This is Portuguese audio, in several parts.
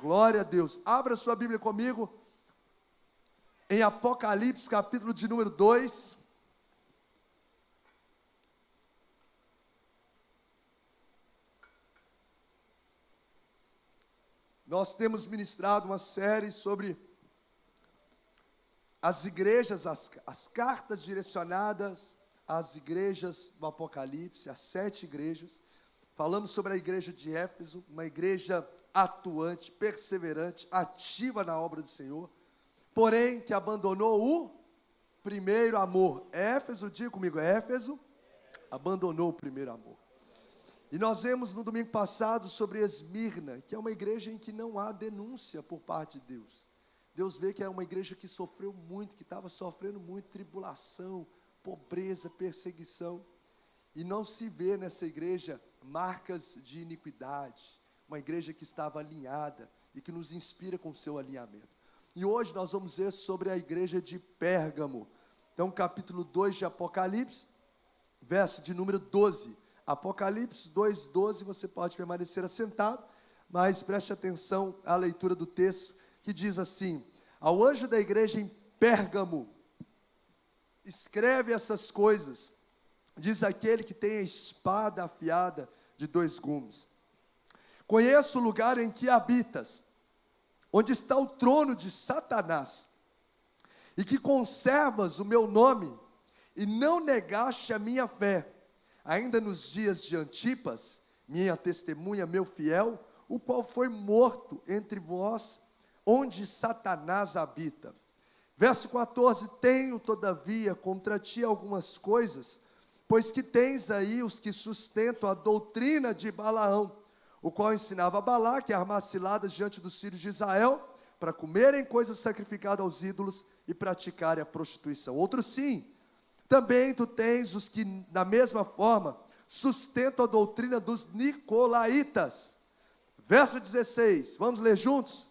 Glória a Deus. Abra sua Bíblia comigo em Apocalipse, capítulo de número 2. Nós temos ministrado uma série sobre as igrejas, as cartas direcionadas às igrejas do Apocalipse, as 7 igrejas. Falamos sobre a igreja de Éfeso, uma igreja atuante, perseverante, ativa na obra do Senhor, porém que abandonou o primeiro amor. Éfeso, diga comigo, Éfeso abandonou o primeiro amor. E nós vemos no domingo passado sobre Esmirna, que é uma igreja em que não há denúncia por parte de Deus. Deus vê que é uma igreja que sofreu muito, que estava sofrendo muito, tribulação, pobreza, perseguição. E não se vê nessa igreja marcas de iniquidade. Uma igreja que estava alinhada e que nos inspira com o seu alinhamento. E hoje nós vamos ver sobre a igreja de Pérgamo. Então, capítulo 2 de Apocalipse, verso de número 12. Apocalipse 2:12, você pode permanecer assentado, mas preste atenção à leitura do texto, que diz assim: ao anjo da igreja em Pérgamo, escreve essas coisas, diz aquele que tem a espada afiada de 2 gumes. Conheço o lugar em que habitas, onde está o trono de Satanás, e que conservas o meu nome, e não negaste a minha fé, ainda nos dias de Antipas, minha testemunha, meu fiel, o qual foi morto entre vós, onde Satanás habita. Verso 14, tenho todavia contra ti algumas coisas, pois que tens aí os que sustentam a doutrina de Balaão, o qual ensinava a Balaque a armar ciladas diante dos filhos de Israel, para comerem coisas sacrificadas aos ídolos e praticarem a prostituição. Outro sim, também tu tens os que, da mesma forma, sustentam a doutrina dos nicolaítas. Verso 16, vamos ler juntos?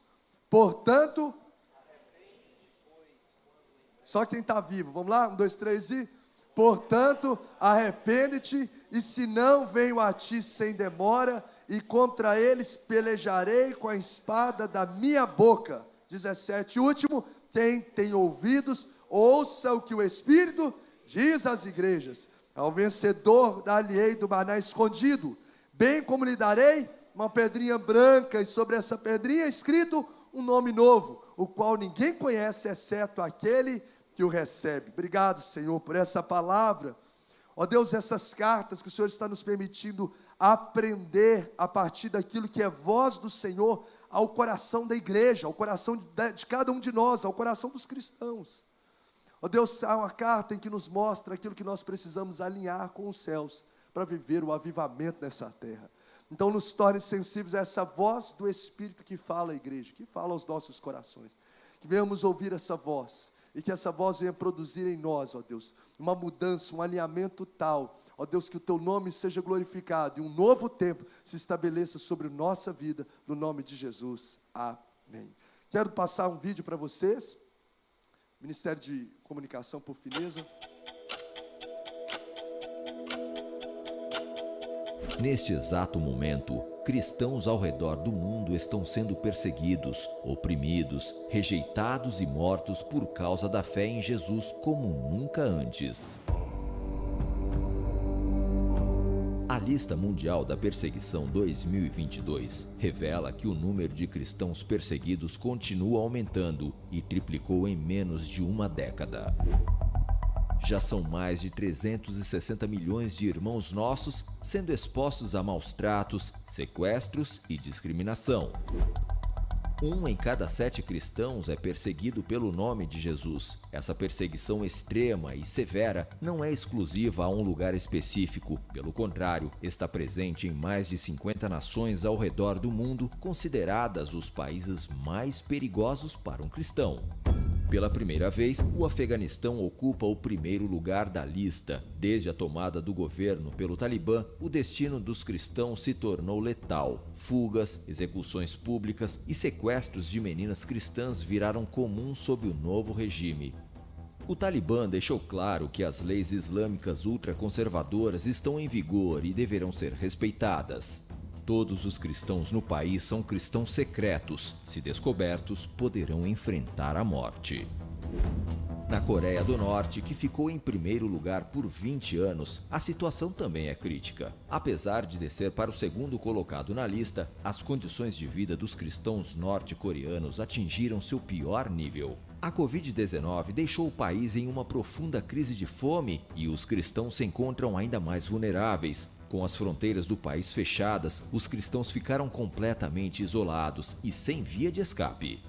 Portanto, só quem está vivo, vamos lá? 1, 2, 3 e... Portanto, arrepende-te, e se não venho a ti sem demora, e contra eles pelejarei com a espada da minha boca. 17, último, quem tem ouvidos, ouça o que o Espírito diz às igrejas. Ao vencedor dar-lhe-ei do maná escondido, bem como lhe darei uma pedrinha branca, e sobre essa pedrinha escrito um nome novo, o qual ninguém conhece, exceto aquele que o recebe. Obrigado, Senhor, por essa palavra. Ó Deus, essas cartas que o Senhor está nos permitindo aprender a partir daquilo que é voz do Senhor ao coração da igreja, ao coração de cada um de nós, ao coração dos cristãos. Ó Deus, há uma carta em que nos mostra aquilo que nós precisamos alinhar com os céus para viver o avivamento nessa terra. Então nos torne sensíveis a essa voz do Espírito que fala à igreja, que fala aos nossos corações. Que venhamos ouvir essa voz e que essa voz venha produzir em nós, ó Deus, uma mudança, um alinhamento tal, ó Deus, que o Teu nome seja glorificado e um novo tempo se estabeleça sobre a nossa vida, no nome de Jesus. Amém. Quero passar um vídeo para vocês. Ministério de Comunicação, por fineza. Neste exato momento, cristãos ao redor do mundo estão sendo perseguidos, oprimidos, rejeitados e mortos por causa da fé em Jesus como nunca antes. A lista mundial da perseguição 2022 revela que o número de cristãos perseguidos continua aumentando e triplicou em menos de uma década. Já são mais de 360 milhões de irmãos nossos sendo expostos a maus tratos, sequestros e discriminação. 1 em cada 7 cristãos é perseguido pelo nome de Jesus. Essa perseguição extrema e severa não é exclusiva a um lugar específico. Pelo contrário, está presente em mais de 50 nações ao redor do mundo, consideradas os países mais perigosos para um cristão. Pela primeira vez, o Afeganistão ocupa o primeiro lugar da lista. Desde a tomada do governo pelo Talibã, o destino dos cristãos se tornou letal. Fugas, execuções públicas e sequestros de meninas cristãs viraram comuns sob o novo regime. O Talibã deixou claro que as leis islâmicas ultraconservadoras estão em vigor e deverão ser respeitadas. Todos os cristãos no país são cristãos secretos. Se descobertos, poderão enfrentar a morte. Na Coreia do Norte, que ficou em primeiro lugar por 20 anos, a situação também é crítica. Apesar de descer para o segundo colocado na lista, as condições de vida dos cristãos norte-coreanos atingiram seu pior nível. A Covid-19 deixou o país em uma profunda crise de fome e os cristãos se encontram ainda mais vulneráveis. Com as fronteiras do país fechadas, os cristãos ficaram completamente isolados e sem via de escape.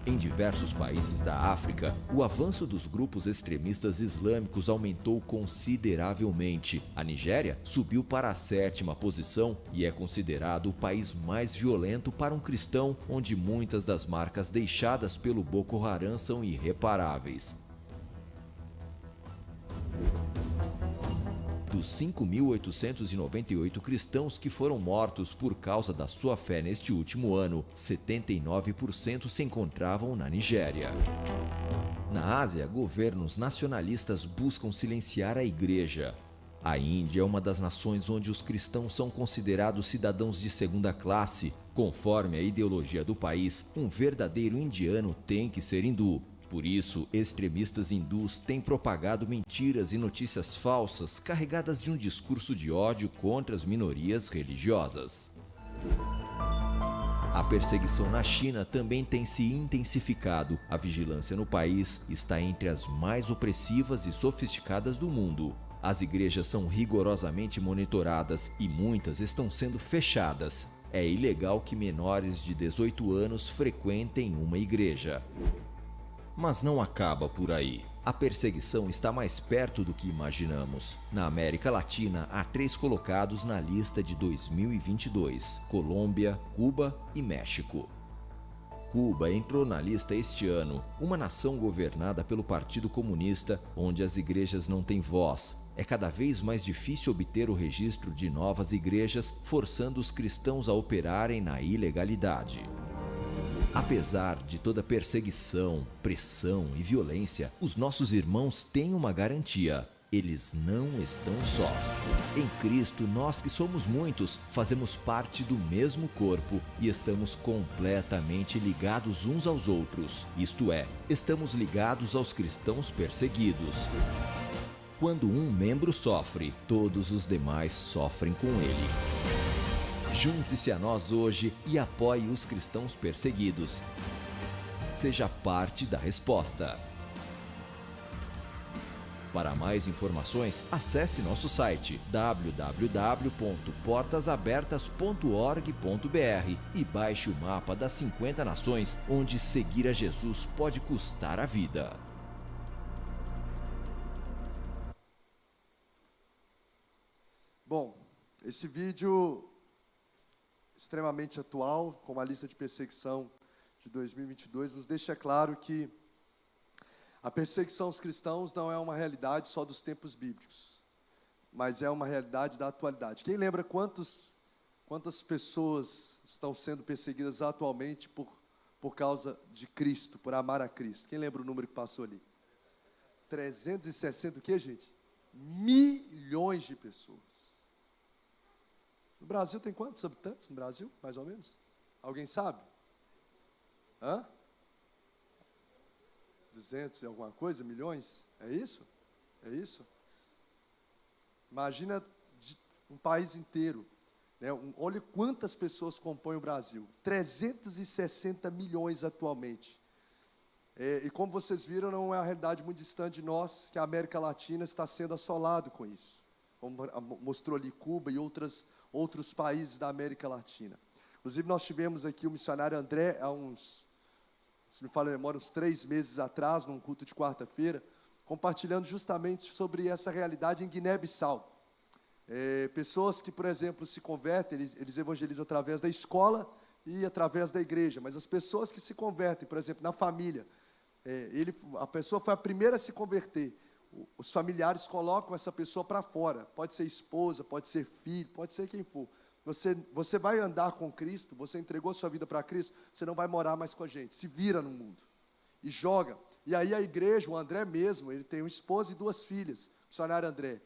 Em diversos países da África, o avanço dos grupos extremistas islâmicos aumentou consideravelmente. A Nigéria subiu para a 7ª posição e é considerado o país mais violento para um cristão, onde muitas das marcas deixadas pelo Boko Haram são irreparáveis. Dos 5.898 cristãos que foram mortos por causa da sua fé neste último ano, 79% se encontravam na Nigéria. Na Ásia, governos nacionalistas buscam silenciar a igreja. A Índia é uma das nações onde os cristãos são considerados cidadãos de segunda classe. Conforme a ideologia do país, um verdadeiro indiano tem que ser hindu. Por isso, extremistas hindus têm propagado mentiras e notícias falsas carregadas de um discurso de ódio contra as minorias religiosas. A perseguição na China também tem se intensificado. A vigilância no país está entre as mais opressivas e sofisticadas do mundo. As igrejas são rigorosamente monitoradas e muitas estão sendo fechadas. É ilegal que menores de 18 anos frequentem uma igreja. Mas não acaba por aí. A perseguição está mais perto do que imaginamos. Na América Latina, há 3 colocados na lista de 2022: Colômbia, Cuba e México. Cuba entrou na lista este ano, uma nação governada pelo Partido Comunista, onde as igrejas não têm voz. É cada vez mais difícil obter o registro de novas igrejas, forçando os cristãos a operarem na ilegalidade. Apesar de toda perseguição, pressão e violência, os nossos irmãos têm uma garantia: eles não estão sós. Em Cristo, nós que somos muitos, fazemos parte do mesmo corpo e estamos completamente ligados uns aos outros. Isto é, estamos ligados aos cristãos perseguidos. Quando um membro sofre, todos os demais sofrem com ele. Junte-se a nós hoje e apoie os cristãos perseguidos. Seja parte da resposta. Para mais informações, acesse nosso site www.portasabertas.org.br e baixe o mapa das 50 nações onde seguir a Jesus pode custar a vida. Bom, esse vídeo extremamente atual, com a lista de perseguição de 2022, nos deixa claro que a perseguição aos cristãos não é uma realidade só dos tempos bíblicos, mas é uma realidade da atualidade. Quem lembra quantas pessoas estão sendo perseguidas atualmente por causa de Cristo, por amar a Cristo? Quem lembra o número que passou ali? 360 o quê, gente? Milhões de pessoas. No Brasil tem quantos habitantes no Brasil, mais ou menos? Alguém sabe? 200 e alguma coisa, milhões? É isso? É isso? Imagina um país inteiro, né? Olha quantas pessoas compõem o Brasil. 360 milhões atualmente. E como vocês viram, não é uma realidade muito distante de nós, que a América Latina está sendo assolado com isso. Como mostrou ali Cuba e outros países da América Latina. Inclusive, nós tivemos aqui o missionário André, se me falha a memória, uns 3 meses atrás, num culto de quarta-feira, compartilhando justamente sobre essa realidade em Guiné-Bissau. Pessoas que, por exemplo, se convertem, eles evangelizam através da escola e através da igreja, mas as pessoas que se convertem, por exemplo, na família, a pessoa foi a primeira a se converter, os familiares colocam essa pessoa para fora, pode ser esposa, pode ser filho, pode ser quem for. Você vai andar com Cristo, você entregou sua vida para Cristo, você não vai morar mais com a gente, se vira no mundo, e joga. E aí a igreja, o André mesmo, ele tem uma esposa e 2 filhas, o missionário André.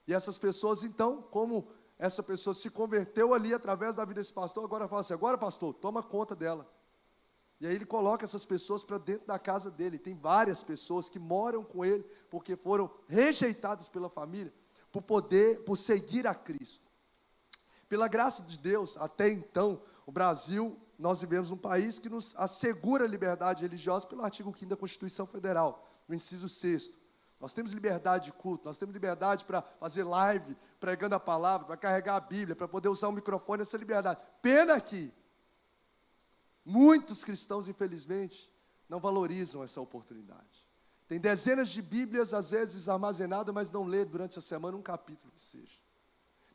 E essas pessoas então, como essa pessoa se converteu ali através da vida desse pastor, agora fala assim, agora pastor, toma conta dela. E aí ele coloca essas pessoas para dentro da casa dele. Tem várias pessoas que moram com ele, porque foram rejeitadas pela família, por seguir a Cristo. Pela graça de Deus, até então, o Brasil, nós vivemos num país que nos assegura a liberdade religiosa pelo artigo 5º da Constituição Federal, no inciso 6º. Nós temos liberdade de culto, nós temos liberdade para fazer live, pregando a palavra, para carregar a Bíblia, para poder usar o microfone, essa liberdade. Pena que muitos cristãos, infelizmente, não valorizam essa oportunidade. Tem dezenas de Bíblias, às vezes, armazenadas, mas não lê durante a semana um capítulo que seja.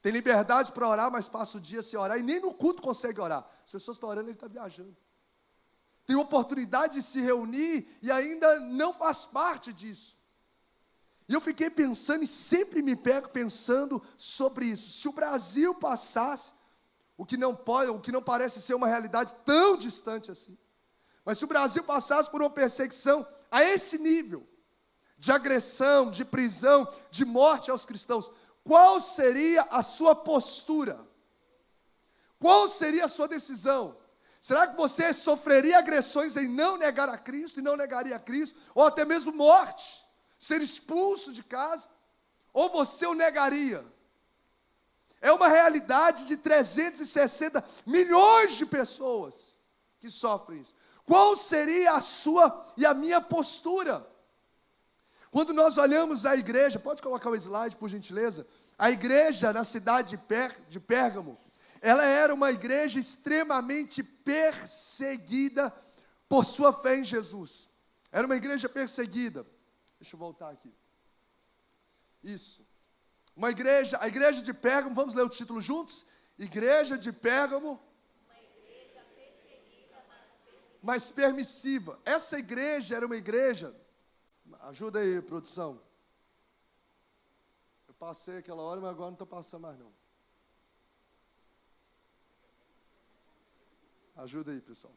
Tem liberdade para orar, mas passa o dia sem orar, e nem no culto consegue orar. As pessoas estão orando, ele está viajando. Tem oportunidade de se reunir e ainda não faz parte disso. E eu fiquei pensando, e sempre me pego pensando sobre isso. Se o Brasil passasse, o que não parece ser uma realidade tão distante assim, mas se o Brasil passasse por uma perseguição a esse nível, de agressão, de prisão, de morte aos cristãos, qual seria a sua postura? Qual seria a sua decisão? Será que você sofreria agressões em não negar a Cristo, e não negaria a Cristo, ou até mesmo morte? Ser expulso de casa, ou você o negaria? É uma realidade de 360 milhões de pessoas que sofrem isso. Qual seria a sua e a minha postura? Quando nós olhamos a igreja, pode colocar o slide por gentileza? A igreja na cidade de Pérgamo, ela era uma igreja extremamente perseguida por sua fé em Jesus. Era uma igreja perseguida. Deixa eu voltar aqui. Isso. A igreja de Pérgamo, vamos ler o título juntos? Igreja de Pérgamo, uma igreja perseguida, mas permissiva. Essa igreja era uma igreja, ajuda aí, produção. Eu passei aquela hora, mas agora não estou passando mais não. Ajuda aí, pessoal.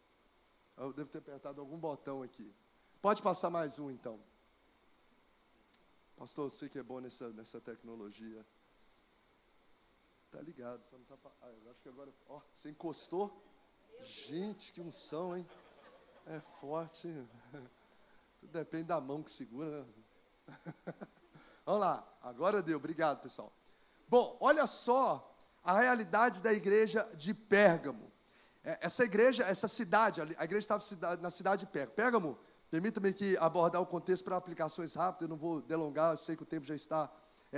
Eu devo ter apertado algum botão aqui. Pode passar mais um, então. Pastor, eu sei que é bom nessa tecnologia. Tá ligado, só não tá... eu acho que agora... Ó, você encostou? Gente, que unção, hein? É forte. Tudo depende da mão que segura, né? Vamos lá, agora deu. Obrigado, pessoal. Bom, olha só a realidade da igreja de Pérgamo. Essa igreja, essa cidade, a igreja estava na cidade de Pérgamo. Pérgamo, permita-me aqui abordar o contexto para aplicações rápidas, eu não vou delongar, eu sei que o tempo já está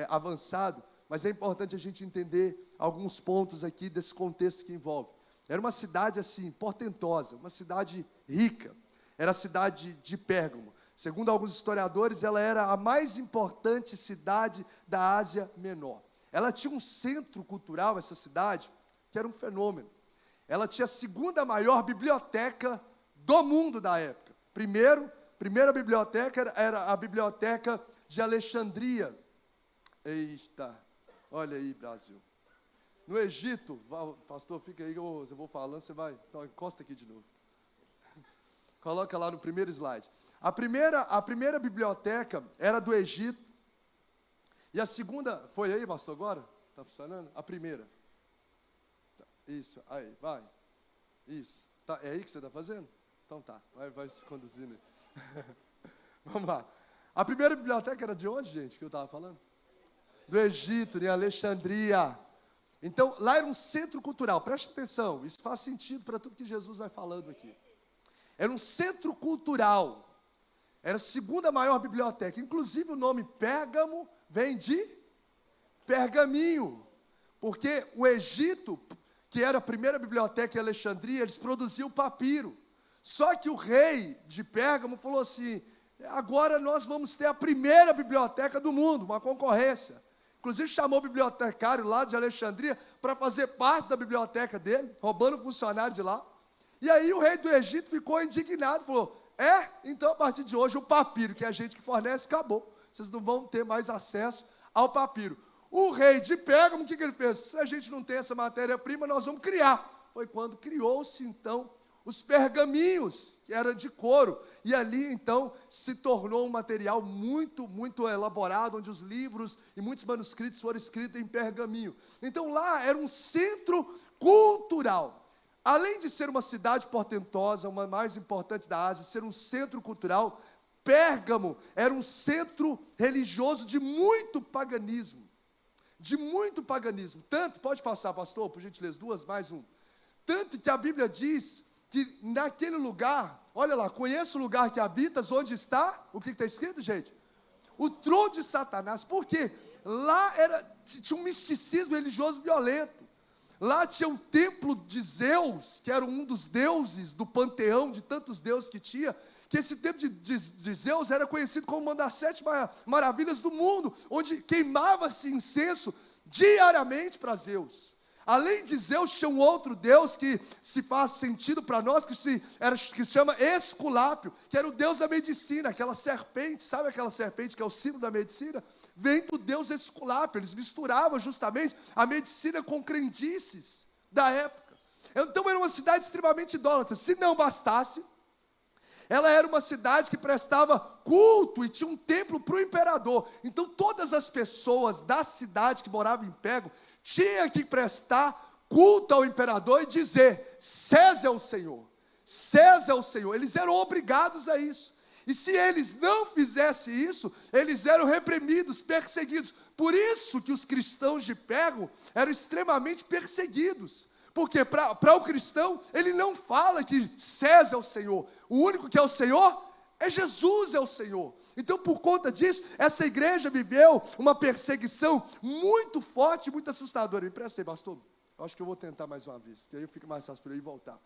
avançado, mas é importante a gente entender alguns pontos aqui desse contexto que envolve. Era uma cidade assim, portentosa, uma cidade rica, era a cidade de Pérgamo. Segundo alguns historiadores, ela era a mais importante cidade da Ásia Menor. Ela tinha um centro cultural, essa cidade, que era um fenômeno. Ela tinha a segunda maior biblioteca do mundo da época. Primeira biblioteca era a biblioteca de Alexandria. Eita, olha aí, Brasil. No Egito, pastor, fica aí, eu vou falando, você vai, então encosta aqui de novo. Coloca lá no primeiro slide. A primeira biblioteca era do Egito. E a segunda, foi aí, pastor, agora? Está funcionando? A primeira. Isso, aí, vai. Isso. Tá, é aí que você está fazendo? Então tá, vai se conduzindo aí. Vamos lá. A primeira biblioteca era de onde, gente, que eu estava falando? Do Egito, em Alexandria. Então, lá era um centro cultural. Preste atenção, isso faz sentido para tudo que Jesus vai falando aqui. Era um centro cultural. Era a segunda maior biblioteca. Inclusive, o nome Pérgamo vem de pergaminho. Porque o Egito, que era a primeira biblioteca em Alexandria, eles produziam papiro. Só que o rei de Pérgamo falou assim, agora nós vamos ter a primeira biblioteca do mundo, uma concorrência. Inclusive chamou o bibliotecário lá de Alexandria para fazer parte da biblioteca dele, roubando funcionário de lá. E aí o rei do Egito ficou indignado, falou, então a partir de hoje o papiro que a gente que fornece acabou. Vocês não vão ter mais acesso ao papiro. O rei de Pérgamo, o que ele fez? Se a gente não tem essa matéria-prima, nós vamos criar. Foi quando criou-se então os pergaminhos, que eram de couro. E ali, então, se tornou um material muito, muito elaborado, onde os livros e muitos manuscritos foram escritos em pergaminho. Então, lá era um centro cultural. Além de ser uma cidade portentosa, uma mais importante da Ásia, ser um centro cultural, Pérgamo era um centro religioso de muito paganismo. De muito paganismo. Tanto, pode passar, pastor, por gentileza, 2, mais 1. Tanto que a Bíblia diz que naquele lugar, olha lá, conheça o lugar que habitas, onde está, o que está escrito, gente? O trono de Satanás. Por quê? Lá tinha um misticismo religioso violento. Lá tinha um templo de Zeus, que era um dos deuses do panteão, de tantos deuses que tinha, que esse templo de Zeus era conhecido como uma das 7 maravilhas do mundo, onde queimava-se incenso diariamente para Zeus. Além de Zeus, tinha um outro deus que se faz sentido para nós, que se chama Esculápio, que era o deus da medicina, aquela serpente, sabe aquela serpente que é o símbolo da medicina? Vem do deus Esculápio. Eles misturavam justamente a medicina com crendices da época. Então era uma cidade extremamente idólatra. Se não bastasse, ela era uma cidade que prestava culto e tinha um templo para o imperador. Então todas as pessoas da cidade que moravam em Pérgamo tinham que prestar culto ao imperador e dizer: César é o Senhor, César é o Senhor. Eles eram obrigados a isso. E se eles não fizessem isso, eles eram reprimidos, perseguidos. Por isso que os cristãos de Pérgamo eram extremamente perseguidos. Porque para o cristão, ele não fala que César é o Senhor. O único que é o Senhor é Jesus, é o Senhor. Então, por conta disso, essa igreja viveu uma perseguição muito forte, muito assustadora. Me presta aí, pastor. Eu acho que eu vou tentar mais uma vez, que aí fica mais fácil para eu ir voltar.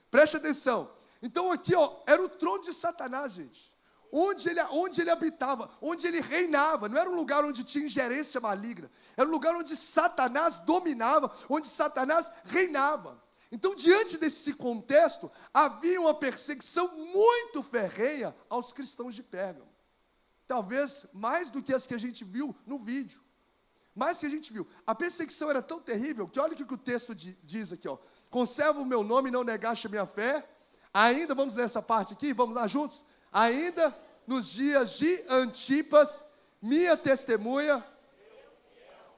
Preste atenção. Então aqui, era o trono de Satanás, gente. Onde ele habitava, onde ele reinava. Não era um lugar onde tinha ingerência maligna. Era um lugar onde Satanás dominava, onde Satanás reinava. Então, diante desse contexto, havia uma perseguição muito ferrenha aos cristãos de Pérgamo. Talvez mais do que as que a gente viu no vídeo. Mais que a gente viu. A perseguição era tão terrível que olha o que o texto diz aqui. Conserva o meu nome e não negaste a minha fé. Ainda, vamos ler essa parte aqui, vamos lá juntos. Ainda nos dias de Antipas, minha testemunha,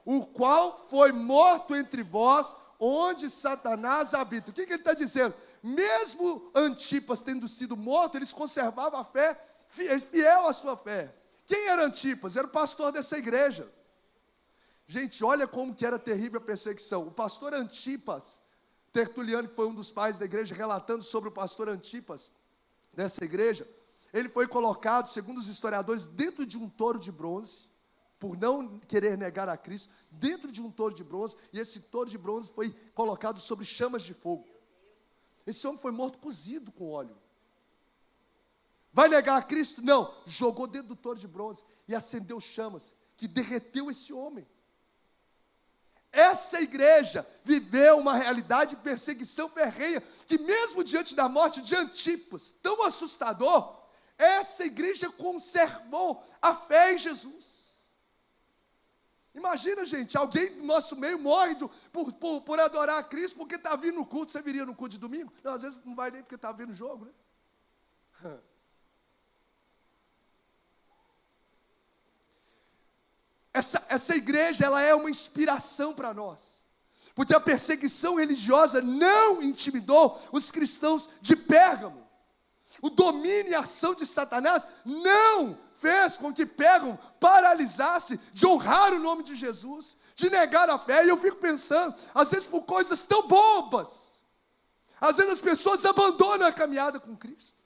o qual foi morto entre vós, onde Satanás habita. O que ele está dizendo? Mesmo Antipas tendo sido morto, eles conservavam a fé, fiel à sua fé. Quem era Antipas? Era o pastor dessa igreja. Gente, olha como que era terrível a perseguição. O pastor Antipas, Tertuliano, que foi um dos pais da igreja, relatando sobre o pastor Antipas dessa igreja, ele foi colocado, segundo os historiadores, dentro de um touro de bronze, por não querer negar a Cristo, dentro de um touro de bronze, e esse touro de bronze foi colocado sobre chamas de fogo. Esse homem foi morto cozido com óleo. Vai negar a Cristo? Não. Jogou dentro do touro de bronze e acendeu chamas, que derreteu esse homem. Essa igreja viveu uma realidade de perseguição ferrenha, que mesmo diante da morte de Antipas, tão assustador, essa igreja conservou a fé em Jesus. Imagina, gente, alguém do nosso meio morre por adorar a Cristo, porque está vindo no culto. Você viria no culto de domingo? Não, às vezes não vai nem porque está vendo o jogo, né? Essa igreja, ela é uma inspiração para nós, porque a perseguição religiosa não intimidou os cristãos de Pérgamo. O domínio e a ação de Satanás não fez com que Pérgamo paralisasse de honrar o nome de Jesus, de negar a fé. E eu fico pensando, às vezes por coisas tão bobas, às vezes as pessoas abandonam a caminhada com Cristo,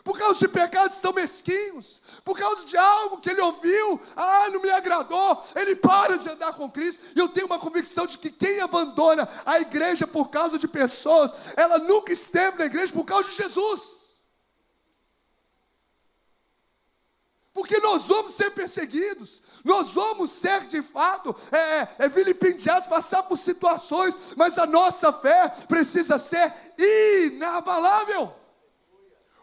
por causa de pecados tão mesquinhos, por causa de algo que ele ouviu, não me agradou, ele para de andar com Cristo. E eu tenho uma convicção de que quem abandona a igreja por causa de pessoas, ela nunca esteve na igreja por causa de Jesus. Porque nós vamos ser perseguidos, nós vamos ser de fato vilipendiados, passar por situações, mas a nossa fé precisa ser inabalável.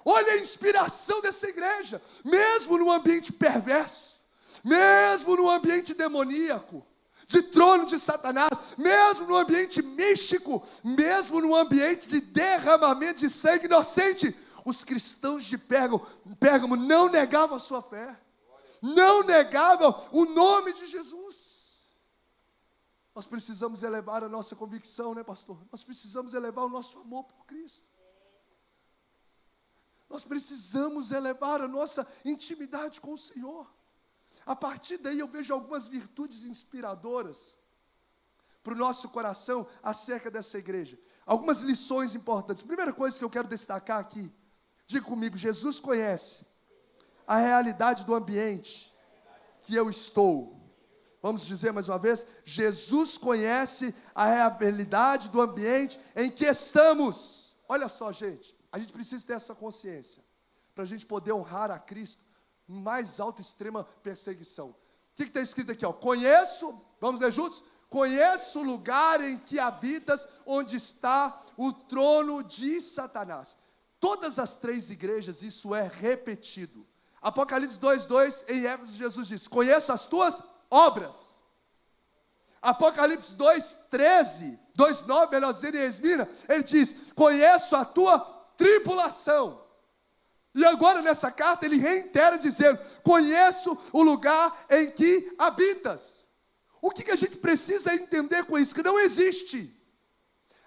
Olha a inspiração dessa igreja, mesmo num ambiente perverso, mesmo num ambiente demoníaco, de trono de Satanás, mesmo no ambiente místico, mesmo no ambiente de derramamento de sangue inocente. Os cristãos de Pérgamo não negavam a sua fé, não negavam o nome de Jesus. Nós precisamos elevar a nossa convicção, né, pastor? Nós precisamos elevar o nosso amor por Cristo. Nós precisamos elevar a nossa intimidade com o Senhor. A partir daí eu vejo algumas virtudes inspiradoras para o nosso coração acerca dessa igreja. Algumas lições importantes. Primeira coisa que eu quero destacar aqui, diga comigo: Jesus conhece a realidade do ambiente que eu estou. Vamos dizer mais uma vez: Jesus conhece a realidade do ambiente em que estamos. Olha só, gente, a gente precisa ter essa consciência para a gente poder honrar a Cristo no mais alto extrema perseguição. O que está escrito aqui? Conheço, vamos ler juntos? Conheço o lugar em que habitas, onde está o trono de Satanás. Todas as três igrejas isso é repetido. Apocalipse 2:2, em Éfeso, Jesus diz: conheço as tuas obras. Apocalipse 2:13, 2:9, melhor dizendo, em Esmina, ele diz: conheço a tua tribulação. E agora nessa carta ele reitera dizendo: conheço o lugar em que habitas. O que a gente precisa entender com isso? Que não existe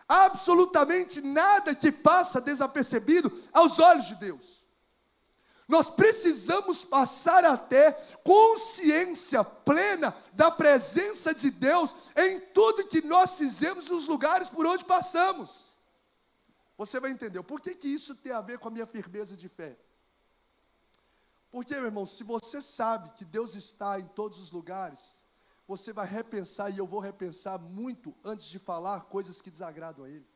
absolutamente nada que passa desapercebido aos olhos de Deus. Nós precisamos passar a ter consciência plena da presença de Deus em tudo que nós fizemos nos lugares por onde passamos. Você vai entender por que isso tem a ver com a minha firmeza de fé. Porque, meu irmão, se você sabe que Deus está em todos os lugares, você vai repensar, e eu vou repensar muito antes de falar coisas que desagradam a Ele.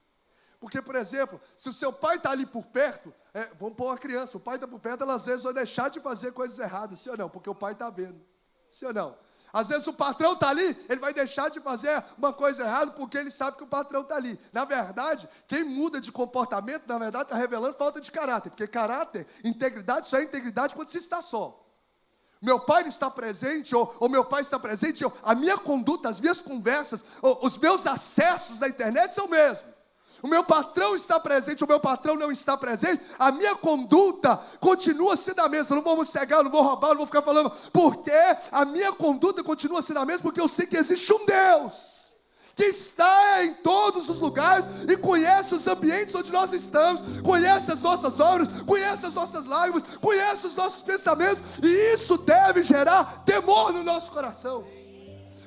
Porque, por exemplo, se o seu pai está ali por perto, vamos pôr uma criança, o pai está por perto, ela às vezes vai deixar de fazer coisas erradas, sim ou não? Porque o pai está vendo, sim ou não? Às vezes o patrão está ali, ele vai deixar de fazer uma coisa errada porque ele sabe que o patrão está ali. Na verdade, quem muda de comportamento, na verdade, está revelando falta de caráter. Porque caráter, integridade, só é integridade quando se está só. Meu pai não está presente, ou meu pai está presente, a minha conduta, as minhas conversas, os meus acessos na internet são o mesmo. O meu patrão está presente, o meu patrão não está presente, a minha conduta continua sendo a mesma. Eu não vou me cegar, eu não vou roubar, eu não vou ficar falando, porque a minha conduta continua sendo a mesma, porque eu sei que existe um Deus que está em todos os lugares e conhece os ambientes onde nós estamos, conhece as nossas obras, conhece as nossas lágrimas, conhece os nossos pensamentos, e isso deve gerar temor no nosso coração.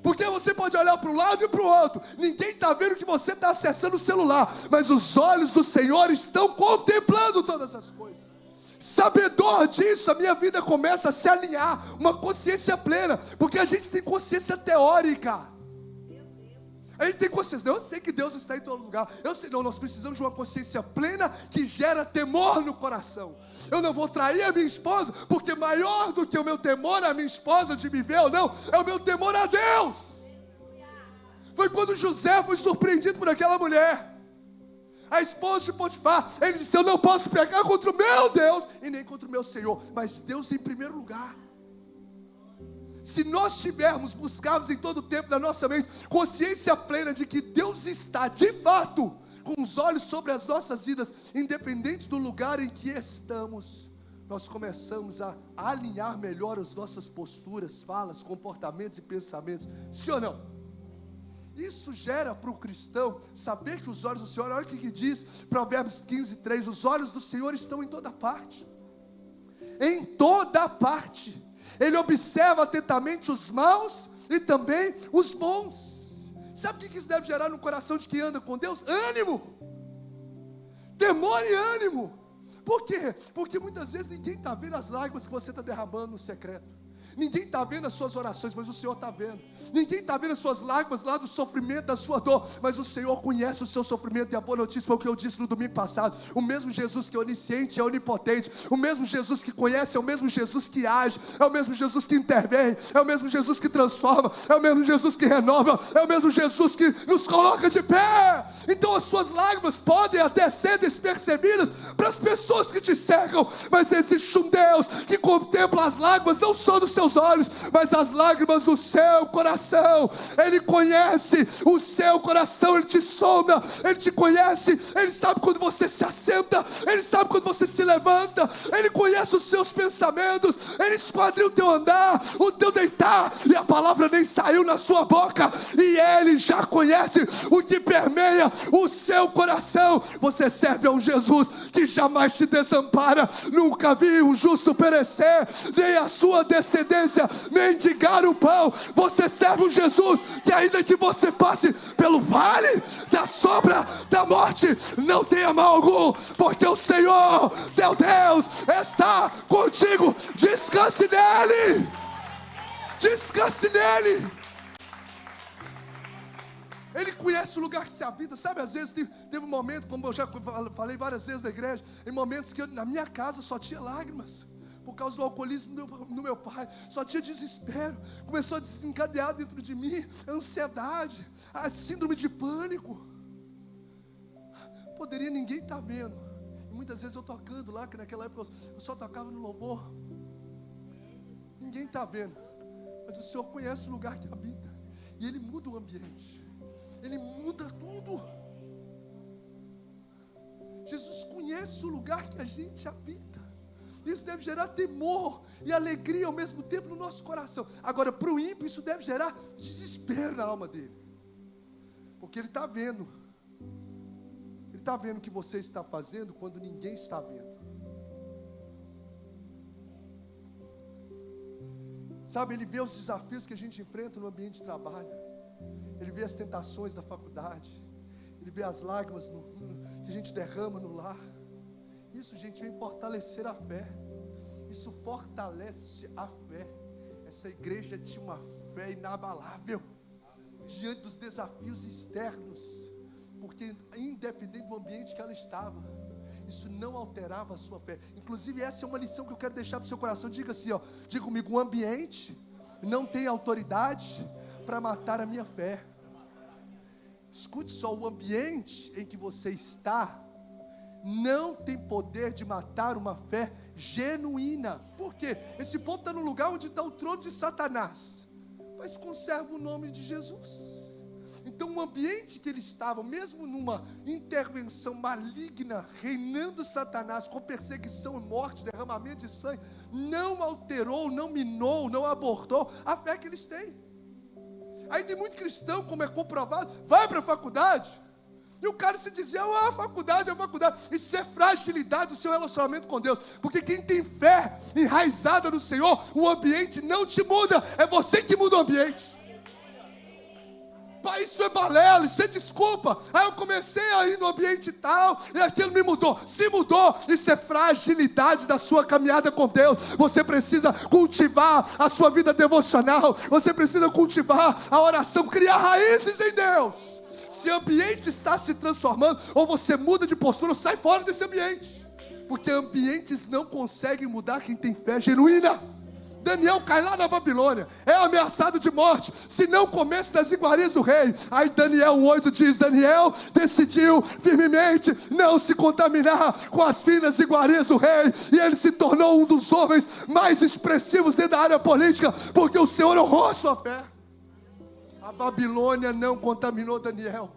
Porque você pode olhar para um lado e para o outro, ninguém está vendo que você está acessando o celular, mas os olhos do Senhor estão contemplando todas as coisas. Sabedor disso, a minha vida começa a se alinhar, uma consciência plena, porque a gente tem consciência teórica. A gente tem consciência, eu sei que Deus está em todo lugar, eu sei, não, nós precisamos de uma consciência plena que gera temor no coração. Eu não vou trair a minha esposa, porque maior do que o meu temor a minha esposa de me ver ou não, é o meu temor a Deus. Foi quando José foi surpreendido por aquela mulher, a esposa de Potifar. Ele disse: eu não posso pecar contra o meu Deus e nem contra o meu Senhor, mas Deus em primeiro lugar. Se nós buscarmos em todo o tempo da nossa mente consciência plena de que Deus está de fato com os olhos sobre as nossas vidas, independente do lugar em que estamos, nós começamos a alinhar melhor as nossas posturas, falas, comportamentos e pensamentos. Sim ou não? Isso gera para o cristão saber que os olhos do Senhor, olha o que diz Provérbios 15:3, os olhos do Senhor estão em toda parte. Em toda parte. Ele observa atentamente os maus e também os bons. Sabe o que isso deve gerar no coração de quem anda com Deus? Ânimo, temor e ânimo. Por quê? Porque muitas vezes ninguém está vendo as lágrimas que você está derramando no secreto. Ninguém está vendo as suas orações, mas o Senhor está vendo. Ninguém está vendo as suas lágrimas lá do sofrimento, da sua dor, mas o Senhor conhece o seu sofrimento. E a boa notícia foi o que eu disse no domingo passado: o mesmo Jesus que é onisciente, é onipotente, o mesmo Jesus que conhece, é o mesmo Jesus que age, é o mesmo Jesus que intervém, é o mesmo Jesus que transforma, é o mesmo Jesus que renova, é o mesmo Jesus que nos coloca de pé. Então as suas lágrimas podem até ser despercebidas para as pessoas que te cercam, mas existe um Deus que contempla as lágrimas não só do seu seus olhos, mas as lágrimas do seu coração. Ele conhece o seu coração, Ele te sonda, Ele te conhece, Ele sabe quando você se assenta, Ele sabe quando você se levanta, Ele conhece os seus pensamentos, Ele esquadrinha o teu andar, o teu deitar, e a palavra nem saiu na sua boca, e Ele já conhece o que permeia o seu coração. Você serve a um Jesus que jamais te desampara. Nunca vi um justo perecer, nem a sua descendência mendigar o pão. Você serve um Jesus que, ainda que você passe pelo vale da sombra da morte, não tenha mal algum, porque o Senhor teu Deus está contigo. Descanse nele, descanse nele. Ele conhece o lugar que se habita. Sabe, às vezes teve um momento, como eu já falei várias vezes na igreja, em momentos que na minha casa só tinha lágrimas, por causa do alcoolismo do meu pai, só tinha desespero. Começou a desencadear dentro de mim a ansiedade, a síndrome de pânico. Poderia ninguém estar vendo, e muitas vezes eu tocando lá, que naquela época eu só tocava no louvor, ninguém está vendo, mas o Senhor conhece o lugar que habita, e Ele muda o ambiente, Ele muda tudo. Jesus conhece o lugar que a gente habita. Isso deve gerar temor e alegria ao mesmo tempo no nosso coração. Agora, para o ímpio, isso deve gerar desespero na alma dele, porque ele está vendo. Ele está vendo o que você está fazendo quando ninguém está vendo. Sabe, ele vê os desafios que a gente enfrenta no ambiente de trabalho. Ele vê as tentações da faculdade. Ele vê as lágrimas que a gente derrama no lar. Isso, gente, vem fortalecer a fé. Isso fortalece a fé. Essa igreja tinha uma fé inabalável diante dos desafios externos, porque independente do ambiente que ela estava, isso não alterava a sua fé. Inclusive, essa é uma lição que eu quero deixar para o seu coração. Diga assim, diga comigo: o ambiente não tem autoridade para matar a minha fé. Escute só, o ambiente em que você está não tem poder de matar uma fé genuína. Por quê? Esse povo está no lugar onde está o trono de Satanás, mas conserva o nome de Jesus. Então o ambiente que eles estavam, mesmo numa intervenção maligna, reinando Satanás, com perseguição e morte, derramamento de sangue, não alterou, não minou, não abortou a fé que eles têm. Aí tem muito cristão, como é comprovado, vai para a faculdade, e o cara se dizia: a faculdade é a faculdade. Isso é fragilidade do seu relacionamento com Deus, porque quem tem fé enraizada no Senhor, o ambiente não te muda, é você que muda o ambiente. Pai, isso é balela, isso é desculpa. Aí eu comecei a ir no ambiente tal, e aquilo me mudou. Se mudou, isso é fragilidade da sua caminhada com Deus. Você precisa cultivar a sua vida devocional, você precisa cultivar a oração, criar raízes em Deus. Se o ambiente está se transformando, ou você muda de postura, ou sai fora desse ambiente, porque ambientes não conseguem mudar quem tem fé genuína. Daniel cai lá na Babilônia, é ameaçado de morte, se não comesse das iguarias do rei. Aí Daniel 1:8 diz: Daniel decidiu firmemente não se contaminar com as finas iguarias do rei, e ele se tornou um dos homens mais expressivos dentro da área política, porque o Senhor honrou a sua fé. A Babilônia não contaminou Daniel,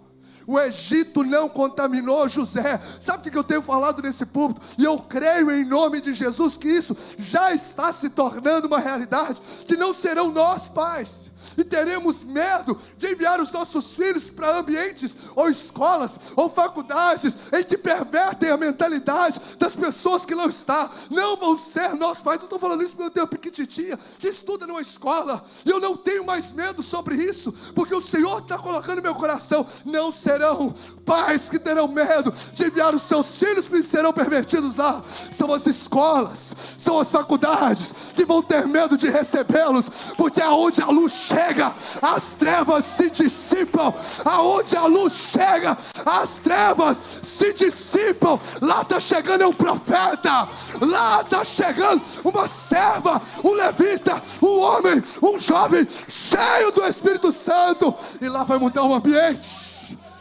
o Egito não contaminou José. Sabe o que eu tenho falado nesse púlpito? E eu creio em nome de Jesus que isso já está se tornando uma realidade, que não serão nós pais, e teremos medo de enviar os nossos filhos para ambientes, ou escolas, ou faculdades, em que pervertem a mentalidade das pessoas que não estão. Não vão ser nós pais. Eu estou falando isso porque eu tenho uma pequititinha que estuda numa escola, e eu não tenho mais medo sobre isso, porque o Senhor está colocando no meu coração: não serão pais que terão medo de enviar os seus filhos, que serão pervertidos lá. São as escolas, são as faculdades que vão ter medo de recebê-los, porque aonde a luz chega, as trevas se dissipam. Aonde a luz chega, as trevas se dissipam. Lá está chegando um profeta, lá está chegando uma serva, um levita, um homem, um jovem cheio do Espírito Santo, e lá vai mudar o ambiente.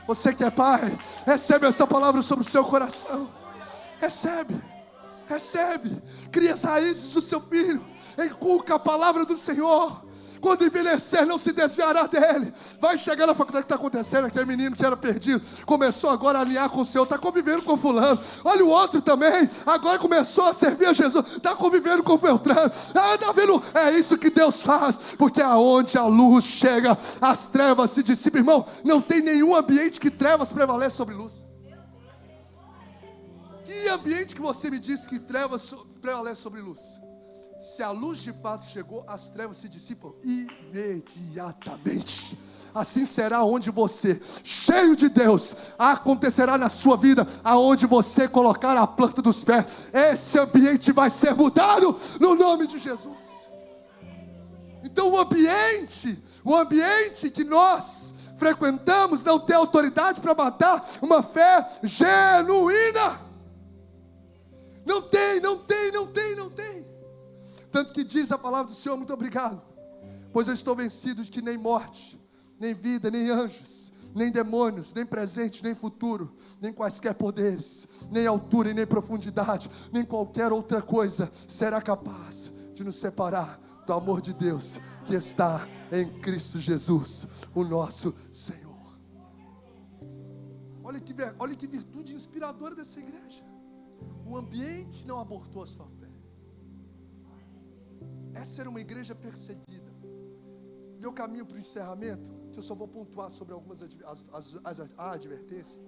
Você que é pai, recebe essa palavra sobre o seu coração. Recebe. Recebe, cria as raízes do seu filho, inculca a palavra do Senhor. Quando envelhecer, não se desviará dele. Vai chegar na faculdade, o que está acontecendo? Aquele menino que era perdido, começou agora a alinhar com o Senhor, está convivendo com fulano. Olha o outro também, agora começou a servir a Jesus, está convivendo com o Beltrano. Está vendo? É isso que Deus faz, porque aonde a luz chega, as trevas se dissipam. Irmão, não tem nenhum ambiente que trevas prevalece sobre luz. Que ambiente que você me diz que trevas prevalece sobre luz? Se a luz de fato chegou, as trevas se dissipam imediatamente. Assim será onde você, cheio de Deus, acontecerá na sua vida, aonde você colocar a planta dos pés. Esse ambiente vai ser mudado no nome de Jesus. Então o ambiente que nós frequentamos não tem autoridade para matar uma fé genuína. Não tem. Tanto que diz a palavra do Senhor, muito obrigado, pois eu estou vencido de que nem morte, nem vida, nem anjos, nem demônios, nem presente, nem futuro, nem quaisquer poderes, nem altura e nem profundidade, nem qualquer outra coisa será capaz de nos separar do amor de Deus que está em Cristo Jesus, o nosso Senhor. Olha que virtude inspiradora dessa igreja. O ambiente não abortou a sua fé. Essa era uma igreja perseguida. E eu caminho para o encerramento. Eu só vou pontuar sobre algumas advertências.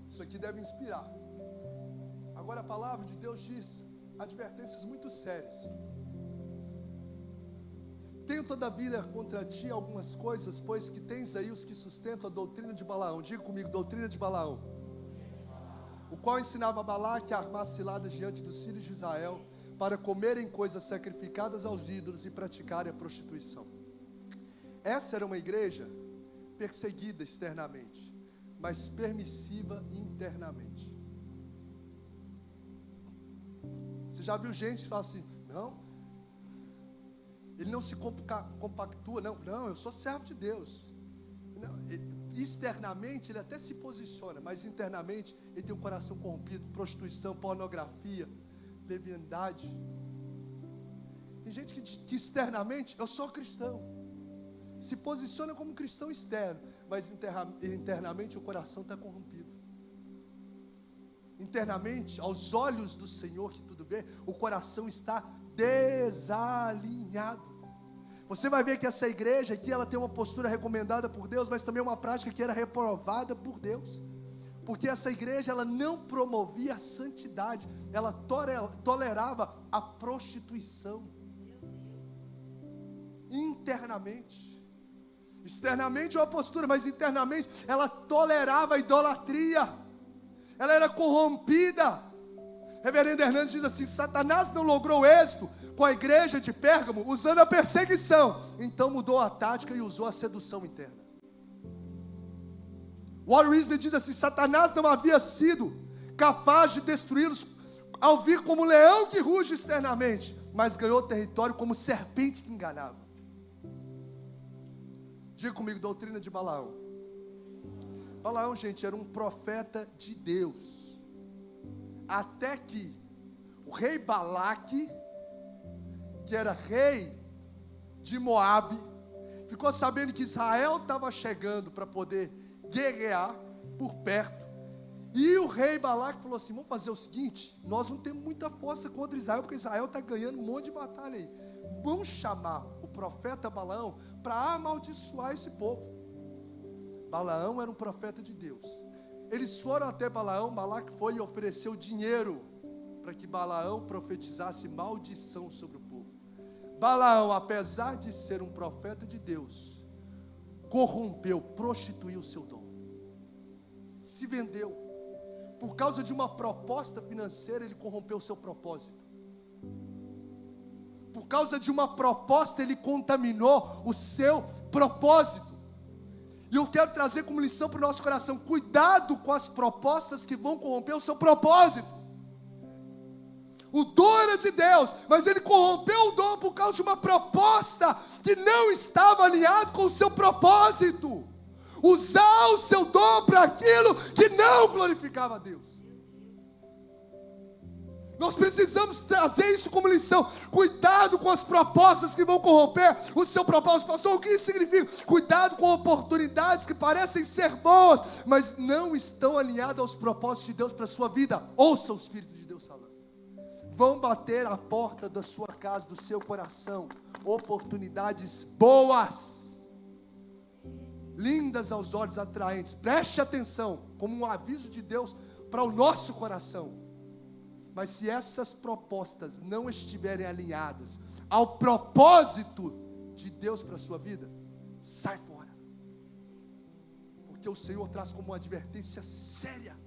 Isso aqui deve inspirar. Agora a palavra de Deus diz advertências muito sérias. Tenho todavia contra ti algumas coisas, pois que tens aí os que sustentam a doutrina de Balaão. Diga comigo, doutrina de Balaão. O qual ensinava a Balaque a armar ciladas diante dos filhos de Israel, para comerem coisas sacrificadas aos ídolos e praticarem a prostituição. Essa era uma igreja perseguida externamente, mas permissiva internamente. Você já viu gente que fala assim, não, ele não se compactua, não, eu sou servo de Deus. Não, externamente ele até se posiciona, mas internamente ele tem um coração corrompido, prostituição, pornografia, leviandade. Tem gente que externamente, eu sou cristão, se posiciona como cristão externo, mas internamente o coração está corrompido. Internamente, aos olhos do Senhor que tudo vê, o coração está desalinhado. Você vai ver que essa igreja aqui, ela tem uma postura recomendada por Deus, mas também uma prática que era reprovada por Deus. Porque essa igreja, ela não promovia a santidade, ela tolerava a prostituição. Internamente. Externamente é uma postura, mas internamente ela tolerava a idolatria. Ela era corrompida. Reverendo Hernandes diz assim, Satanás não logrou êxito com a igreja de Pérgamo usando a perseguição, então mudou a tática e usou a sedução interna. Warren Wiersbe diz assim, Satanás não havia sido capaz de destruí-los ao vir como leão que ruge externamente, mas ganhou território como serpente que enganava. Diga comigo, doutrina de Balaão. Balaão, gente, era um profeta de Deus. Até que o rei Balaque, que era rei de Moabe, ficou sabendo que Israel estava chegando para poder guerrear por perto. E o rei Balaque falou assim, vamos fazer o seguinte, nós não temos muita força contra Israel, porque Israel está ganhando um monte de batalha aí. Vamos chamar o profeta Balaão para amaldiçoar esse povo. Balaão era um profeta de Deus. Eles foram até Balaão, Balaque foi e ofereceu dinheiro para que Balaão profetizasse maldição sobre o povo. Balaão, apesar de ser um profeta de Deus, corrompeu, prostituiu o seu dom. Se vendeu. Por causa de uma proposta financeira, ele corrompeu o seu propósito. Por causa de uma proposta, ele contaminou o seu propósito. E eu quero trazer como lição para o nosso coração, cuidado com as propostas que vão corromper o seu propósito. O dom era de Deus, mas ele corrompeu o dom por causa de uma proposta que não estava alinhada com o seu propósito. usar o seu dom para aquilo que não glorificava a Deus. Nós precisamos trazer isso como lição. Cuidado com as propostas que vão corromper o seu propósito. Pastor, o que isso significa? Cuidado com oportunidades que parecem ser boas, mas não estão alinhadas aos propósitos de Deus para a sua vida. Ouça o Espírito de Deus falando. Vão bater a porta da sua casa, do seu coração, oportunidades boas, lindas aos olhos, atraentes. Preste atenção, como um aviso de Deus para o nosso coração. Mas se essas propostas não estiverem alinhadas ao propósito de Deus para a sua vida, sai fora. Porque o Senhor traz como uma advertência séria: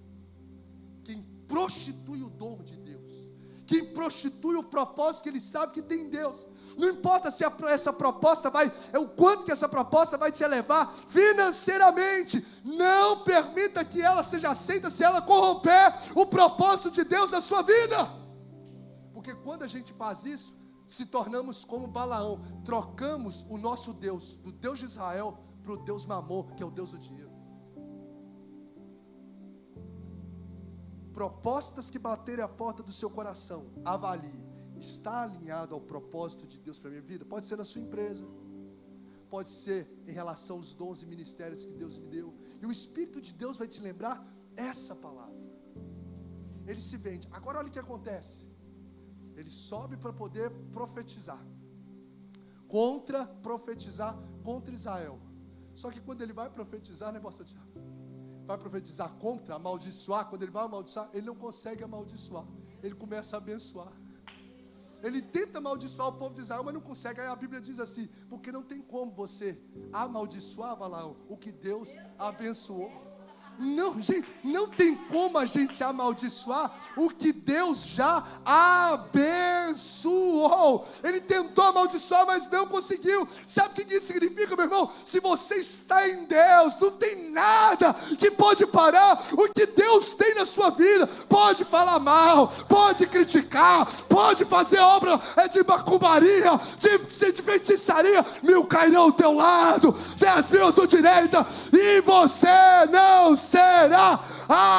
quem prostitui o dom de Deus, quem prostitui o propósito que ele sabe que tem em Deus, não importa se essa proposta o quanto que essa proposta vai te elevar financeiramente, não permita que ela seja aceita se ela corromper o propósito de Deus na sua vida. Porque quando a gente faz isso, se tornamos como Balaão, trocamos o nosso Deus, do Deus de Israel, para o Deus Mamon, que é o Deus do dinheiro. Propostas que baterem a porta do seu coração, avalie. Está alinhado ao propósito de Deus para a minha vida? Pode ser na sua empresa, pode ser em relação aos dons e ministérios que Deus lhe deu. E o Espírito de Deus vai te lembrar essa palavra. Ele se vende. Agora olha o que acontece. Ele sobe para poder profetizar contra Israel. Só que quando ele vai profetizar, né, pastor Tiago? Vai profetizar contra, amaldiçoar. Quando ele vai amaldiçoar, ele não consegue amaldiçoar. Ele começa a abençoar. Ele tenta amaldiçoar o povo de Israel, mas não consegue. Aí a Bíblia diz assim: porque não tem como você amaldiçoar, Balaão, o que Deus abençoou. Não, gente, não tem como a gente amaldiçoar o que Deus já abençoou. Ele tentou amaldiçoar, mas não conseguiu. Sabe o que isso significa, meu irmão? Se você está em Deus, não tem nada que pode parar o que Deus tem na sua vida. Pode falar mal, pode criticar, pode fazer obra de macumbaria, de feitiçaria. 1000 cairão ao teu lado, 10.000 à tua direita, e você não será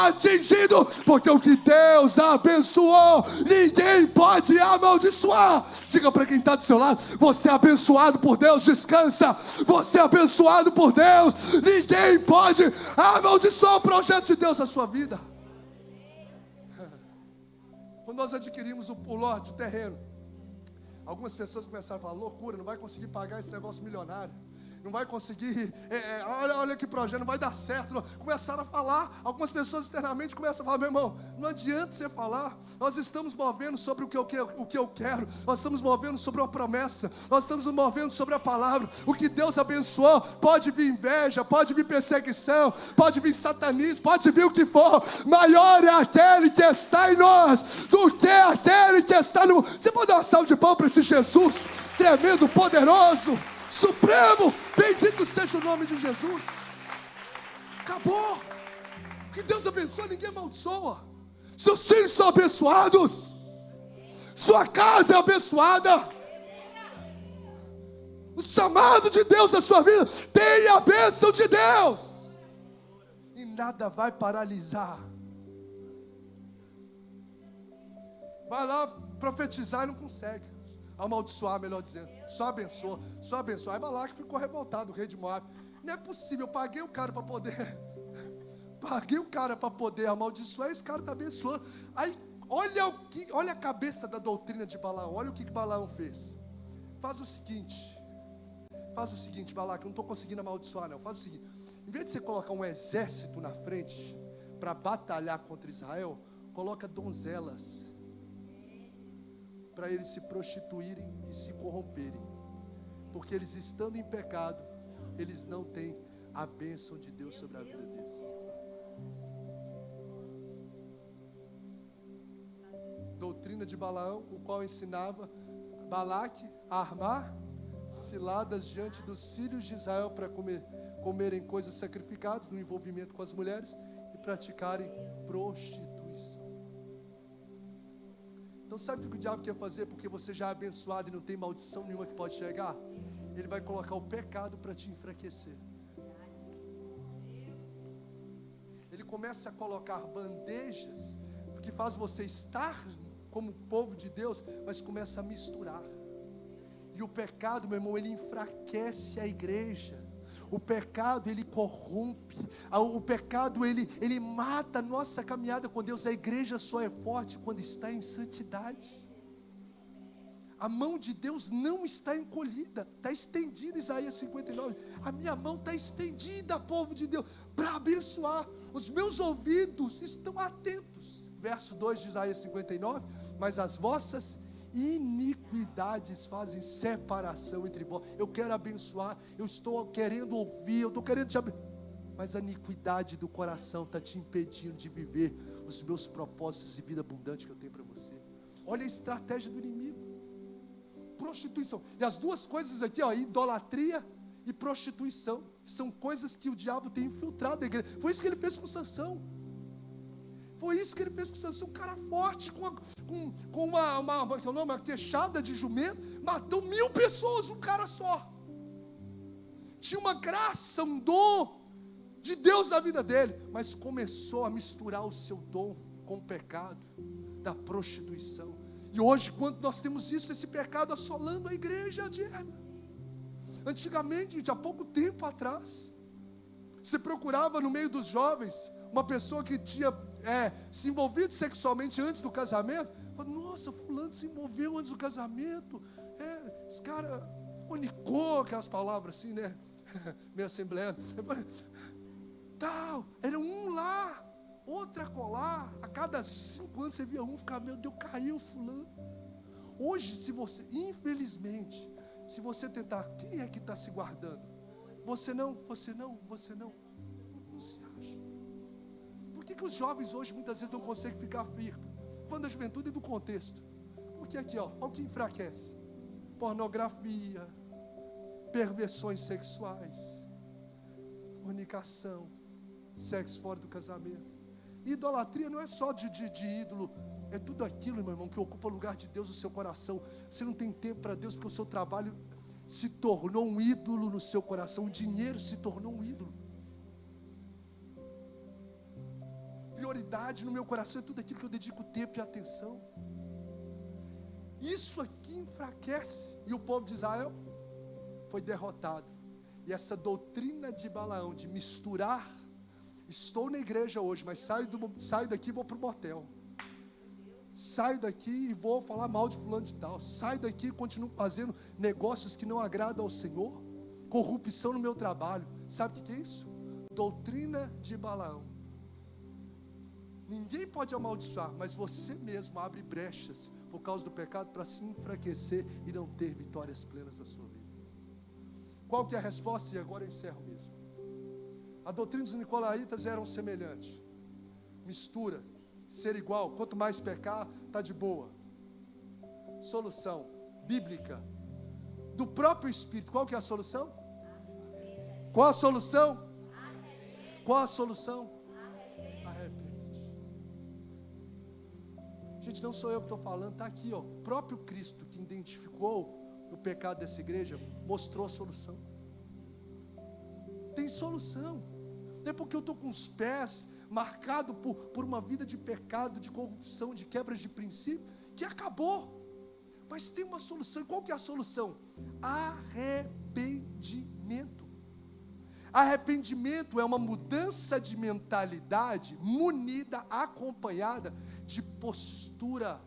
atingido, porque o que Deus abençoou, ninguém pode amaldiçoar. Diga para quem está do seu lado: você é abençoado por Deus, descansa. Você é abençoado por Deus, ninguém pode amaldiçoar o projeto de Deus na sua vida. Quando nós adquirimos o lote, o terreno, algumas pessoas começaram a falar: loucura, não vai conseguir pagar esse negócio milionário, não vai conseguir, olha que projeto, não vai dar certo. Não. Começaram a falar, algumas pessoas externamente começam a falar: meu irmão, não adianta você falar, nós estamos movendo sobre o que eu quero, nós estamos movendo sobre uma promessa, nós estamos movendo sobre a palavra. O que Deus abençoou, pode vir inveja, pode vir perseguição, pode vir satanismo, pode vir o que for, maior é aquele que está em nós do que aquele que está no mundo. Você pode dar uma salva de palmas para esse Jesus tremendo, poderoso, supremo, bendito seja o nome de Jesus. Acabou. Que Deus abençoe, ninguém amaldiçoa. Seus filhos são abençoados, sua casa é abençoada, o chamado de Deus na sua vida tem a bênção de Deus, e nada vai paralisar. Vai lá profetizar e não consegue amaldiçoar, melhor dizendo, só abençoa. Aí Balaque ficou revoltado, o rei de Moab. Não é possível, eu paguei o cara para poder amaldiçoar, esse cara está abençoando. Aí olha a cabeça da doutrina de Balaão, olha o que Balaão fez. Faz o seguinte, Balaque, eu não estou conseguindo amaldiçoar não. Faz o seguinte: em vez de você colocar um exército na frente para batalhar contra Israel, coloca donzelas para eles se prostituírem e se corromperem, porque eles, estando em pecado, eles não têm a bênção de Deus sobre a vida deles. Doutrina de Balaão, o qual ensinava Balaque a armar ciladas diante dos filhos de Israel para comerem coisas sacrificadas, no envolvimento com as mulheres, e praticarem prostituição. Então sabe o que o diabo quer fazer? Porque você já é abençoado e não tem maldição nenhuma que pode chegar. Ele vai colocar o pecado para te enfraquecer. começa a colocar bandejas, que faz você estar como povo de Deus, mas começa a misturar. E o pecado, meu irmão, ele enfraquece a igreja. O pecado, ele corrompe. O pecado, ele mata a nossa caminhada com Deus. A igreja só é forte quando está em santidade. A mão de Deus não está encolhida, está estendida. Isaías 59, a minha mão está estendida, povo de Deus, para abençoar. Os meus ouvidos estão atentos. Verso 2 de Isaías 59, mas as vossas iniquidades fazem separação entre vós. Eu quero abençoar, eu estou querendo ouvir, eu estou querendo te abençoar, mas a iniquidade do coração está te impedindo de viver os meus propósitos e vida abundante que eu tenho para você. Olha a estratégia do inimigo. Prostituição. E as duas coisas aqui, ó, idolatria e prostituição, são coisas que o diabo tem infiltrado a igreja. Foi isso que ele fez com Sansão. Foi isso que ele fez com Sansão. Um cara forte, com uma queixada de jumento, matou 1000 pessoas, um cara só. Tinha uma graça, um dom de Deus na vida dele, mas começou a misturar o seu dom com o pecado da prostituição. E hoje, quando nós temos isso, esse pecado assolando a igreja diária. Antigamente, gente, há pouco tempo atrás, você procurava no meio dos jovens uma pessoa que tinha se envolvido sexualmente antes do casamento. Nossa, fulano se envolveu antes do casamento. Esse cara fornicou, aquelas palavras assim, né? Meio assembleia. Tal, era um lá, outra colar. A cada 5 anos você via um ficar, meu Deus, caiu fulano. Hoje, se você, infelizmente, se você tentar, quem é que está se guardando? Você não se acha. Por que os jovens hoje muitas vezes não conseguem ficar firmes? Falando da juventude e do contexto. Porque aqui, olha o que enfraquece: pornografia, perversões sexuais, fornicação, sexo fora do casamento. Idolatria não é só de ídolo, é tudo aquilo, meu irmão, que ocupa o lugar de Deus no seu coração. Você não tem tempo para Deus, porque o seu trabalho se tornou um ídolo no seu coração. O dinheiro se tornou um ídolo. Prioridade no meu coração é tudo aquilo que eu dedico tempo e atenção. Isso aqui enfraquece. E o povo de Israel foi derrotado. E essa doutrina de Balaão, de misturar, estou na igreja hoje, mas saio daqui e vou para o motel. Saio daqui e vou falar mal de fulano de tal. Saio daqui e continuo fazendo negócios que não agradam ao Senhor. Corrupção no meu trabalho. Sabe o que é isso? Doutrina de Balaão. Ninguém pode amaldiçoar, mas você mesmo abre brechas por causa do pecado para se enfraquecer e não ter vitórias plenas na sua vida. Qual que é a resposta? E agora eu encerro mesmo. A doutrina dos nicolaítas era semelhante. Mistura, ser igual, quanto mais pecar, está de boa. Solução bíblica do próprio Espírito. Qual que é a solução? Qual a solução? Qual a solução? Arrepende-te. Gente, não sou eu que estou falando, está aqui, ó. O próprio Cristo, que identificou o pecado dessa igreja, mostrou a solução. Tem solução. Não é porque eu estou com os pés marcados por uma vida de pecado, de corrupção, de quebra de princípio, que acabou. Mas tem uma solução. Qual que é a solução? Arrependimento. Arrependimento é uma mudança de mentalidade munida, acompanhada de postura,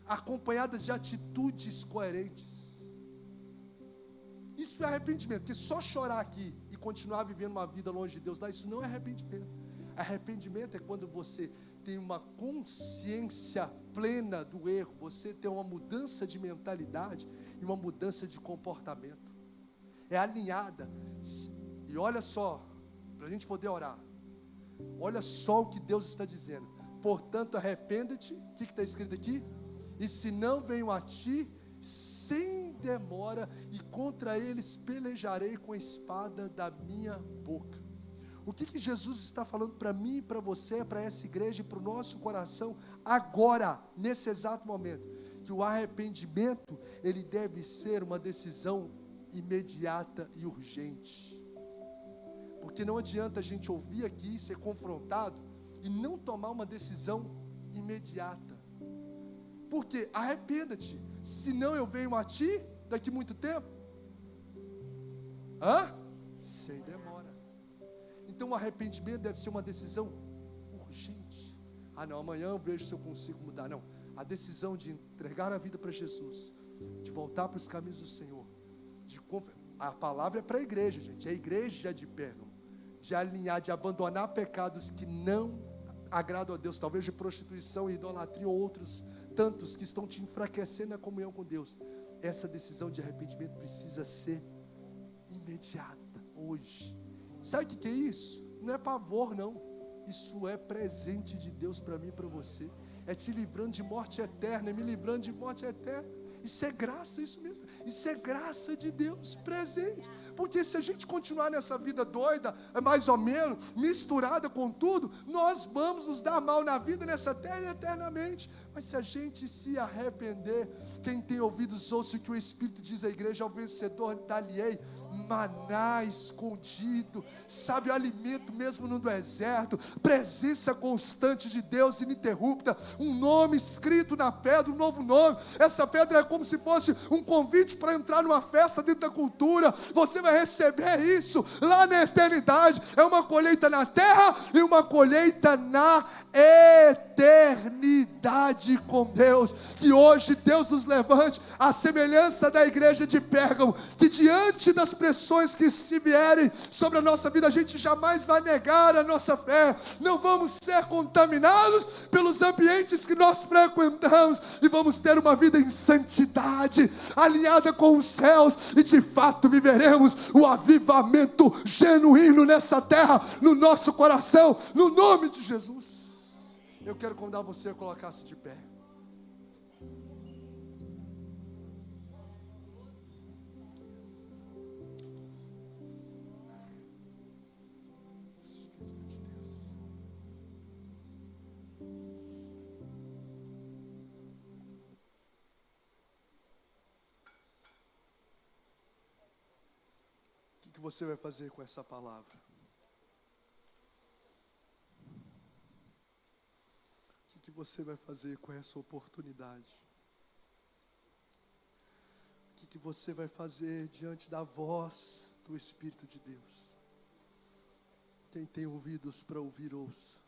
acompanhada de atitudes coerentes. Isso é arrependimento, porque só chorar aqui e continuar vivendo uma vida longe de Deus lá, isso não é arrependimento. Arrependimento é quando você tem uma consciência plena do erro, você tem uma mudança de mentalidade e uma mudança de comportamento. É alinhada. E olha só, para a gente poder orar, olha só o que Deus está dizendo. Portanto, arrependa-te. O que está escrito aqui? E se não venho a ti, sem demora, e contra eles pelejarei com a espada da minha boca. O que Jesus está falando para mim e para você, para essa igreja e para o nosso coração agora, nesse exato momento? Que o arrependimento, ele deve ser uma decisão imediata e urgente. Porque não adianta a gente ouvir aqui, ser confrontado e não tomar uma decisão imediata. Porque arrependa-te, senão eu venho a ti daqui muito tempo. Sem demora. Então o arrependimento deve ser uma decisão urgente. Não, amanhã eu vejo se eu consigo mudar. Não, a decisão de entregar a vida para Jesus, de voltar para os caminhos do Senhor, a palavra é para a igreja, gente, é a igreja de Pérgamo, de alinhar, de abandonar pecados que não agradam a Deus, talvez de prostituição, idolatria ou outros tantos que estão te enfraquecendo na comunhão com Deus. Essa decisão de arrependimento precisa ser imediata, hoje. Sabe o que é isso? Não é pavor, não. Isso é presente de Deus para mim e para você. É te livrando de morte eterna, é me livrando de morte eterna. Isso é graça, isso mesmo. Isso é graça de Deus presente. Porque se a gente continuar nessa vida doida, mais ou menos, misturada com tudo, nós vamos nos dar mal na vida, nessa terra e eternamente. Mas se a gente se arrepender, quem tem ouvidos ouça o que o Espírito diz à igreja: ao vencedor dar-lhe-ei maná escondido, sabe, o alimento mesmo no deserto, presença constante de Deus ininterrupta, um nome escrito na pedra, um novo nome. Essa pedra é como se fosse um convite para entrar numa festa dentro da cultura. Você vai receber isso lá na eternidade. É uma colheita na terra e uma colheita na eternidade com Deus. Que hoje Deus nos levante à semelhança da igreja de Pérgamo, que diante das pressões que estiverem sobre a nossa vida, a gente jamais vai negar a nossa fé. Não vamos ser contaminados pelos ambientes que nós frequentamos e vamos ter uma vida em santidade, alinhada com os céus, e de fato viveremos o avivamento genuíno nessa terra, no nosso coração, no nome de Jesus. Eu quero convidar você a colocar-se de pé. Espírito de Deus. O que você vai fazer com essa palavra? O que você vai fazer com essa oportunidade? O que você vai fazer diante da voz do Espírito de Deus? Quem tem ouvidos para ouvir, ouça.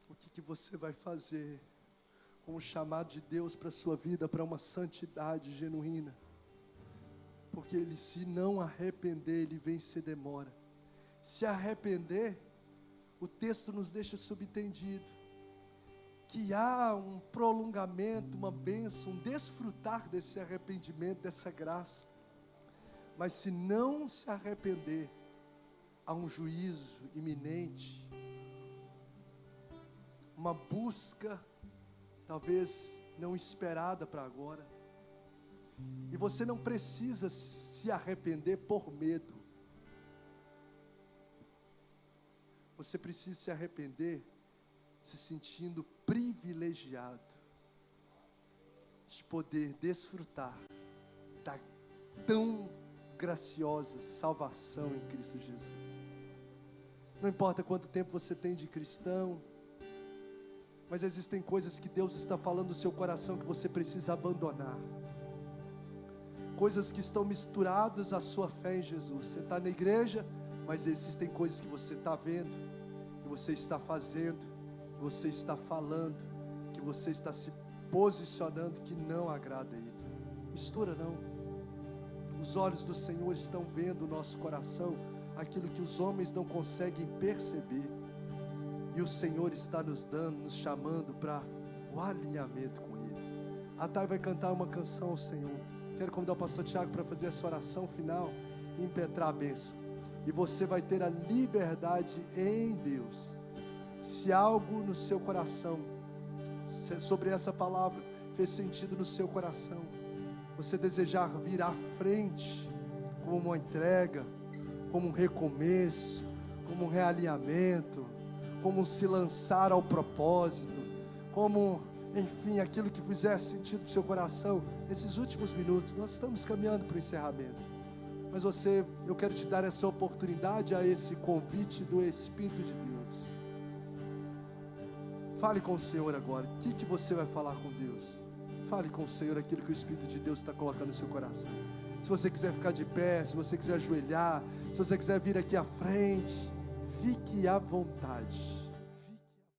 O que você vai fazer com o chamado de Deus para a sua vida, para uma santidade genuína? Porque ele, se não arrepender, ele vem se demora. Se arrepender, o texto nos deixa subentendido que há um prolongamento, uma bênção, um desfrutar desse arrependimento, dessa graça. Mas se não se arrepender, há um juízo iminente, uma busca talvez não esperada para agora. E você não precisa se arrepender por medo. Você precisa se arrepender se sentindo privilegiado de poder desfrutar da tão graciosa salvação em Cristo Jesus. Não importa quanto tempo você tem de cristão, mas existem coisas que Deus está falando no seu coração que você precisa abandonar. Coisas que estão misturadas à sua fé em Jesus. Você está na igreja, mas existem coisas que você está vendo, que você está fazendo, que você está falando, que você está se posicionando, que não agrada a Ele. Mistura não. Os olhos do Senhor estão vendo o nosso coração, aquilo que os homens não conseguem perceber. E o Senhor está nos dando, nos chamando para o alinhamento com Ele. A Thay vai cantar uma canção ao Senhor. Quero convidar o pastor Tiago para fazer essa oração final e impetrar a bênção. E você vai ter a liberdade em Deus. Se algo no seu coração, sobre essa palavra, fez sentido no seu coração, você desejar vir à frente, como uma entrega, como um recomeço, como um realinhamento, como se lançar ao propósito, como, enfim, aquilo que fizer sentido no seu coração, nesses últimos minutos, nós estamos caminhando para o encerramento. Mas eu quero te dar essa oportunidade, a esse convite do Espírito de Deus. Fale com o Senhor agora. O que você vai falar com Deus? Fale com o Senhor aquilo que o Espírito de Deus está colocando no seu coração. Se você quiser ficar de pé, se você quiser ajoelhar, se você quiser vir aqui à frente, fique à vontade.